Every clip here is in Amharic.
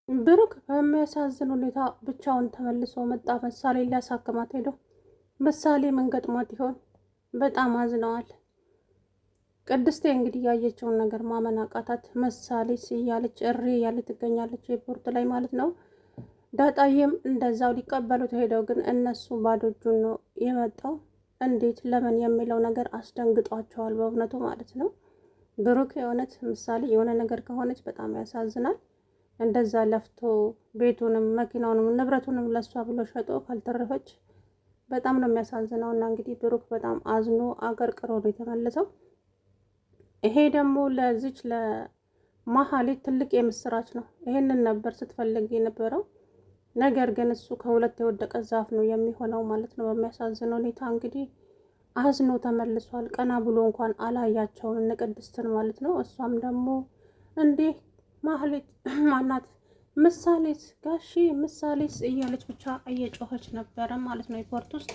ብሩክ በሚያሳዝን ሁኔታ ብቻውን ተመልሶ መጣ። ምሳሌ ሊያሳክማት ሄዶ ምሳሌ ምን ገጥሟት ይሆን? በጣም አዝነዋል። ቅድስቴ እንግዲህ ያየችውን ነገር ማመን አቃታት። ምሳሌስ እያለች እሪ እያለች ትገኛለች፣ ኤርፖርት ላይ ማለት ነው። ዳጣዬም እንደዛው ሊቀበሉት ሄደው ግን እነሱ ባዶ እጁን ነው የመጣው። እንዴት ለምን የሚለው ነገር አስደንግጧቸዋል በእውነቱ ማለት ነው። ብሩክ የእውነት ምሳሌ የሆነ ነገር ከሆነች በጣም ያሳዝናል። እንደዛ ለፍቶ ቤቱንም መኪናውንም ንብረቱንም ለሷ ብሎ ሸጦ ካልተረፈች በጣም ነው የሚያሳዝነው። እና እንግዲህ ብሩክ በጣም አዝኖ አገር ቅሮ ነው የተመለሰው። ይሄ ደግሞ ለዚች ለመሀሌት ትልቅ የምስራች ነው። ይሄንን ነበር ስትፈልግ የነበረው። ነገር ግን እሱ ከሁለት የወደቀ ዛፍ ነው የሚሆነው ማለት ነው። በሚያሳዝን ሁኔታ እንግዲህ አዝኖ ተመልሷል። ቀና ብሎ እንኳን አላያቸውን እነ ቅድስትን ማለት ነው። እሷም ደግሞ እንዲህ ማህሌት ማናት ምሳሌስ ጋሺ ምሳሌስ እያለች ብቻ እየጮኸች ነበረ ማለት ነው። ኤርፖርት ውስጥ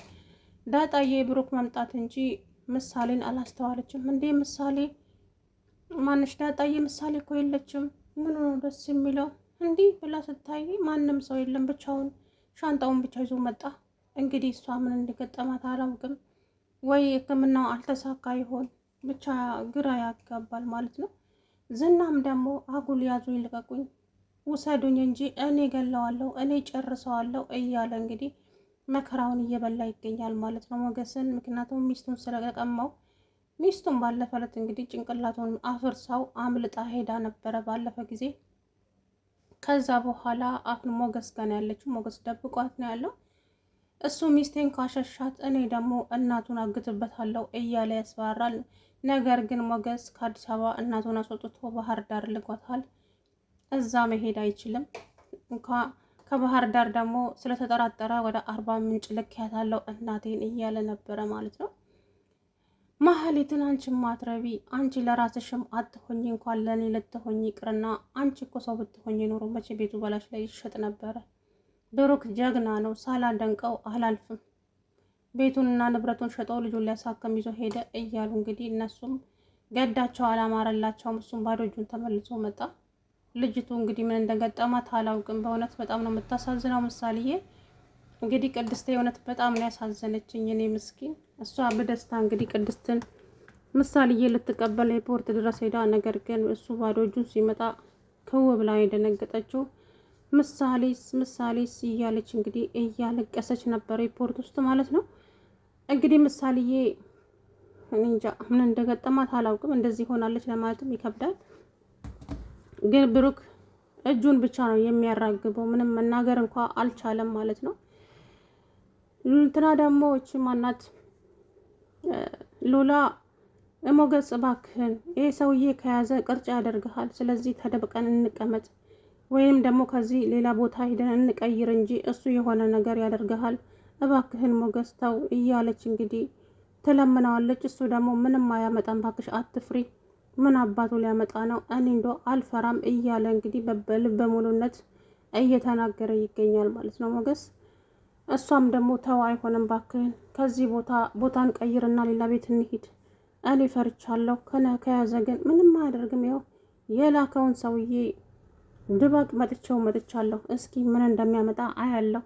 ዳጣዬ ብሩክ መምጣት እንጂ ምሳሌን አላስተዋለችም። እንዴ ምሳሌ ማንሽ? ዳጣዬ ምሳሌ እኮ የለችም። ምን ነው ደስ የሚለው እንዲህ ብላ ስታይ ማንም ሰው የለም፣ ብቻውን ሻንጣውን ብቻ ይዞ መጣ። እንግዲህ እሷ ምን እንደገጠማት አላውቅም። ወይ ሕክምናው አልተሳካ ይሆን? ብቻ ግራ ያጋባል ማለት ነው። ዝናም ደግሞ አጉል ያዙ ይልቀቁኝ፣ ውሰዱኝ እንጂ እኔ ገለዋለሁ፣ እኔ ጨርሰዋለሁ እያለ እንግዲህ መከራውን እየበላ ይገኛል ማለት ነው ሞገስን። ምክንያቱም ሚስቱን ስለቀቀማው። ሚስቱን ባለፈ ዕለት እንግዲህ ጭንቅላቱን አፍርሳው አምልጣ ሄዳ ነበረ ባለፈ ጊዜ። ከዛ በኋላ አሁን ሞገስ ጋር ነው ያለችው። ሞገስ ደብቋት ነው ያለው። እሱ ሚስቴን ካሸሻት እኔ ደግሞ እናቱን አግትበታለሁ እያለ ያስፈራራል። ነገር ግን ሞገስ ከአዲስ አበባ እናቱን አስወጥቶ ባህር ዳር ልጓታል። እዛ መሄድ አይችልም። ከባህር ዳር ደግሞ ስለተጠራጠረ ወደ አርባ ምንጭ ልኬያታለሁ እናቴን እያለ ነበረ ማለት ነው። ማህሌትን አንቺ ማትረቢ፣ አንቺ ለራስሽም አትሆኝ፣ እንኳን ለእኔ ልትሆኝ ይቅርና አንቺ እኮ ሰው ብትሆኝ ኖሮ መቼ ቤቱ በላሽ ላይ ይሸጥ ነበረ። ብሩክ ጀግና ነው፣ ሳላደንቀው አላልፍም። ቤቱንና ንብረቱን ሸጠው ልጁን ሊያሳክም ይዞ ሄደ እያሉ እንግዲህ እነሱም ገዳቸው አላማረላቸውም። እሱም ባዶ እጁን ተመልሶ መጣ። ልጅቱ እንግዲህ ምን እንደገጠማት አላውቅም። በእውነት በጣም ነው የምታሳዝነው ምሳሌዬ። እንግዲህ ቅድስት የእውነት በጣም ነው ያሳዘነችኝ እኔ ምስኪን። እሷ በደስታ እንግዲህ ቅድስትን ምሳሌዬ ልትቀበል ኤርፖርት ድረስ ሄዳ፣ ነገር ግን እሱ ባዶ እጁን ሲመጣ ክው ብላ የደነገጠችው። ምሳሌስ ምሳሌስ እያለች እንግዲህ እያለቀሰች ነበር ኤርፖርት ውስጥ ማለት ነው። እንግዲህ ምሳሌዬ እንጃ ምን እንደገጠማት አላውቅም። እንደዚህ ሆናለች ለማለትም ይከብዳል። ግን ብሩክ እጁን ብቻ ነው የሚያራግበው፣ ምንም መናገር እንኳ አልቻለም ማለት ነው። እንትና ደግሞ እቺ ማናት ሉላ፣ ሞገስ እባክህን ይሄ ሰውዬ ከያዘ ቅርጫ ያደርግሃል፣ ስለዚህ ተደብቀን እንቀመጥ ወይም ደግሞ ከዚህ ሌላ ቦታ ሄደን እንቀይር እንጂ እሱ የሆነ ነገር ያደርግሃል፣ እባክህን ሞገስ ተው እያለች እንግዲህ ትለምነዋለች። እሱ ደግሞ ምንም አያመጣም ባክሽ አትፍሪ፣ ምን አባቱ ሊያመጣ ነው፣ እኔ እንዶ አልፈራም እያለ እንግዲህ በልበ ሙሉነት እየተናገረ ይገኛል ማለት ነው ሞገስ። እሷም ደግሞ ተው አይሆንም ባክህን፣ ከዚህ ቦታን ቀይርና ሌላ ቤት እንሂድ፣ እኔ ፈርቻለሁ፣ ከያዘ ግን ምንም አያደርግም፣ ያው የላከውን ሰውዬ ድባቅ መጥቻለሁ፣ እስኪ ምን እንደሚያመጣ አያለሁ።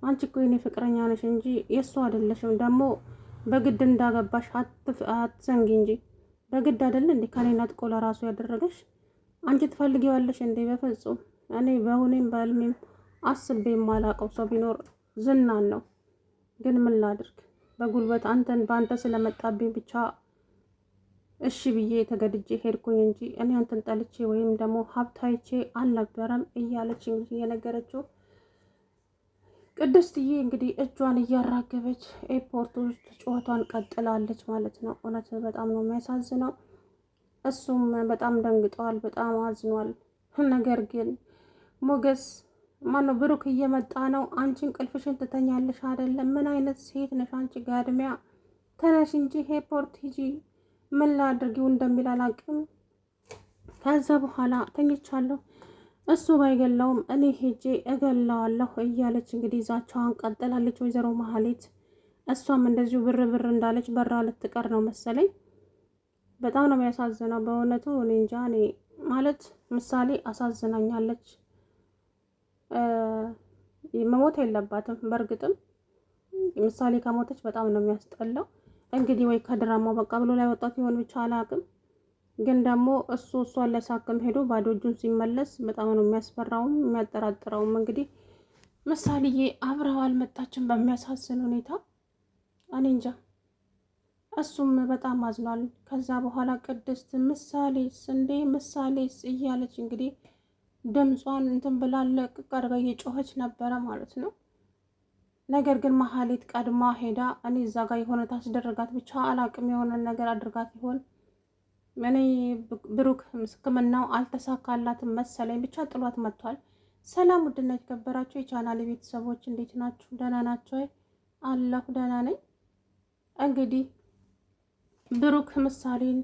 አንቺ እኮ የኔ ፍቅረኛ ነሽ እንጂ የእሱ አይደለሽም፣ ደግሞ በግድ እንዳገባሽ አትዘንጊ እንጂ በግድ አይደለ እንዴ ከኔ ነጥቆ ለራሱ ያደረገሽ? አንቺ ትፈልጊዋለሽ እንዴ? በፍጹም እኔ በሁኔም በህልሜም አስቤ የማላውቀው ሰው ቢኖር ዝናን ነው። ግን ምን ላድርግ፣ በጉልበት በአንተ ስለመጣብኝ ብቻ እሺ ብዬ ተገድጄ ሄድኩኝ እንጂ እኔ አንተን ጠልቼ ወይም ደግሞ ሀብታይቼ አልነበረም እያለች እንግዲህ የነገረችው ቅድስትዬ እንግዲህ እጇን እያራገበች ኤርፖርት ውስጥ ጩኸቷን ቀጥላለች ማለት ነው። እውነት በጣም ነው የሚያሳዝነው። እሱም በጣም ደንግጠዋል፣ በጣም አዝኗል። ነገር ግን ሞገስ ማነው ብሩክ እየመጣ ነው፣ አንቺ እንቅልፍሽን ትተኛለሽ አይደለም? ምን አይነት ሴት ነሽ አንቺ ጋድሚያ፣ ተነሽ እንጂ ኤርፖርት ሂጂ፣ ምን ላድርጊው እንደሚል አላውቅም። ከዛ በኋላ ተኝቻለሁ፣ እሱ ባይገላውም እኔ ሄጄ እገላዋለሁ እያለች እንግዲህ ዛቻዋን ቀጥላለች ወይዘሮ መሀሌት። እሷም እንደዚሁ ብር እንዳለች በራ ልትቀር ነው መሰለኝ። በጣም ነው የሚያሳዝነው በእውነቱ። እኔ እንጃ፣ እኔ ማለት ምሳሌ አሳዝናኛለች። መሞት የለባትም። በእርግጥም ምሳሌ ከሞተች በጣም ነው የሚያስጠላው። እንግዲህ ወይ ከድራማው በቃ ብሎ ላይ ወጣት ይሆን ብቻ አላቅም። ግን ደግሞ እሷን ሊያሳክም ሄዶ ባዶ እጁን ሲመለስ በጣም ነው የሚያስፈራውም የሚያጠራጥረውም። እንግዲህ ምሳሌዬ አብረው አልመጣችም በሚያሳዝን ሁኔታ። እኔ እንጃ እሱም በጣም አዝኗል። ከዛ በኋላ ቅድስት ምሳሌስ እንዴ ምሳሌስ እያለች እንግዲህ ድምጿን እንትን ብላ ለቅቅ አድርጋ እየጮኸች ነበረ ማለት ነው። ነገር ግን መሀሌት ቀድማ ሄዳ እኔ እዛ ጋር የሆነ ታስደረጋት ብቻ አላቅም፣ የሆነ ነገር አድርጋት ይሆን እኔ ብሩክ ሕክምናው አልተሳካላትም መሰለኝ ብቻ ጥሏት መጥቷል። ሰላም ውድና የተከበራችሁ የቻናል ቤተሰቦች እንዴት ናችሁ? ደህና ናቸው ወይ? አለሁ ደህና ነኝ። እንግዲህ ብሩክ ምሳሌን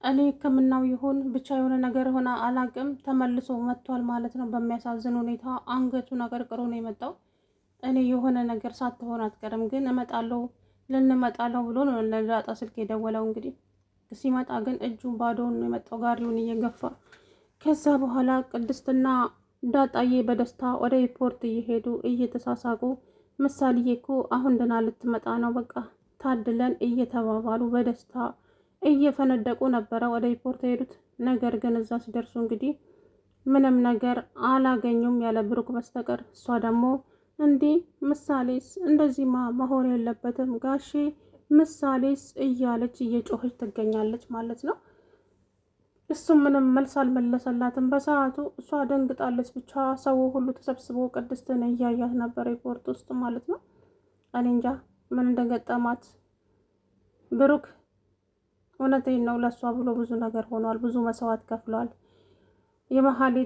እኔ ሕክምናው ይሁን ብቻ የሆነ ነገር ሆነ አላቅም ተመልሶ መጥቷል ማለት ነው። በሚያሳዝን ሁኔታ አንገቱን አቀርቅሮ ነው የመጣው። እኔ የሆነ ነገር ሳትሆን አትቀርም ግን እመጣለሁ ልንመጣለሁ ብሎ ነው ለዳጣ ስልክ የደወለው። እንግዲህ ሲመጣ ግን እጁ ባዶውን ነው የመጣው ጋሪውን እየገፋ። ከዛ በኋላ ቅድስትና ዳጣዬ በደስታ ወደ ኤርፖርት እየሄዱ እየተሳሳቁ ምሳሌዬ እኮ አሁን ደህና ልትመጣ ነው በቃ ታድለን እየተባባሉ በደስታ እየፈነደቁ ነበረ ወደ ኤርፖርት የሄዱት። ነገር ግን እዛ ሲደርሱ እንግዲህ ምንም ነገር አላገኙም ያለ ብሩክ በስተቀር። እሷ ደግሞ እንዲህ ምሳሌስ እንደዚህማ መሆን የለበትም ጋሼ ምሳሌስ እያለች እየጮኸች ትገኛለች ማለት ነው። እሱም ምንም መልስ አልመለሰላትም በሰዓቱ። እሷ ደንግጣለች። ብቻ ሰው ሁሉ ተሰብስቦ ቅድስትን እያያት ነበር ኤርፖርት ውስጥ ማለት ነው። እኔ እንጃ ምን እንደገጠማት ብሩክ። እውነቴን ነው ለእሷ ብሎ ብዙ ነገር ሆኗል፣ ብዙ መስዋዕት ከፍሏል። የመሀሌት